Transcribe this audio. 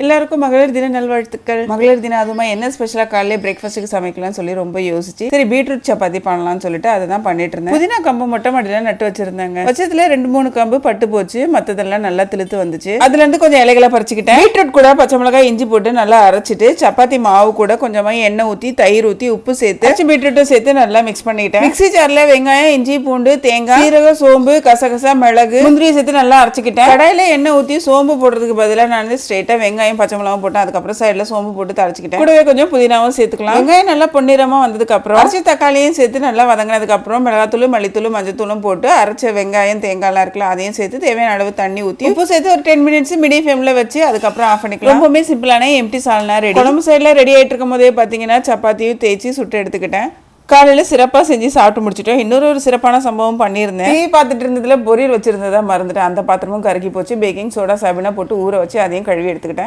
எல்லாருக்கும் மகளிர் தின நல்வாழ்த்துக்கள். மகளிர் தினம் அதுமா என்ன ஸ்பெஷலா காலையில பிரேக்ஃபாஸ்ட்டுக்கு சமைக்கலாம்னு சொல்லி ரொம்ப யோசிச்சு சரி பீட்ரூட் சப்பாத்தி பண்ணலாம்னு சொல்லிட்டு அதை தான் பண்ணிட்டு இருந்தேன். புதினா கம்பு மொட்டை மாடியில நட்டு வச்சிருந்தாங்க. பட்சத்துல 2-3 கம்பு பட்டு போச்சு, மத்ததெல்லாம் நல்லா திழுத்து வந்துச்சு. அதுல இருந்து கொஞ்சம் இலைகளை பறிச்சுக்கிட்டேன். பீட்ரூட் கூட பச்சை மிளகாய் இஞ்சி போட்டு நல்லா அரைச்சிட்டு சப்பாத்தி மாவு கூட கொஞ்சமா எண்ணெய் ஊத்தி தயிர் ஊத்தி உப்பு சேர்த்து பீட்ரூட்டும் சேர்த்து நல்லா மிக்ஸ் பண்ணிக்கிட்டேன். மிக்ஸி ஜார்ல வெங்காயம் இஞ்சி பூண்டு தேங்காய் சீரகம் சோம்பு கசகசா மிளகு முந்திரியை சேர்த்து நல்லா அரைச்சிக்கிட்டேன். கடாயில எண்ணெய் ஊத்தி சோம்பு போடுறதுக்கு பதிலாக நான் ஸ்ட்ரெயிட்டா வெங்காயம் பச்சை மிளகாய் போட்டு அதுக்கப்புறம் சைடுல சோம்பு போட்டு தரைச்சிக்கிட்டேன். கூடவே கொஞ்சம் புதினாவும் சேர்த்துக்கலாம். வெங்காயம் நல்லா பொன்னிறமா வந்ததுக்கு அப்புறம் அரைச்ச தக்காளியும் சேர்த்து நல்லா வதங்கினதுக்கு அப்புறம் மிளகாத்தூள் மல்லித்தூள் மஞ்சத்தூளும் போட்டு அரைச்ச வெங்காயம் தேங்காய்லாம் இருக்குல்ல அதையும் சேர்த்து தேவையான அளவு தண்ணி ஊற்றி உப்பு சேர்த்து ஒரு 10 மினிட்ஸ் மீடியம் ஃப்ளேம்ல வச்சு அதுக்கப்புறம் ஆஃப் பண்ணிக்கலாம். ரொம்பவே சிம்பிளான எம்டி சால்னா ரெடி. குழம்பு சைடுல ரெடி ஆயிட்டு இருக்கும் போதே பாத்தீங்கன்னா சப்பாத்தியும் தேய்ச்சி சுட்டு எடுத்துக்கிட்டேன். காலையில சிறப்பா செஞ்சு சாப்பிட்டு முடிச்சுட்டோம். இன்னொரு சிறப்பான சம்பவம் பண்ணியிருந்தேன். பார்த்துட்டு இருந்ததுல பொரியல் வச்சிருந்ததா மறந்துட்டேன். அந்த பாத்திரமும் கருகி போச்சு. பேக்கிங் சோடா சபினா போட்டு ஊற வச்சு அதையும் கழுவி எடுத்துக்கிட்டேன்.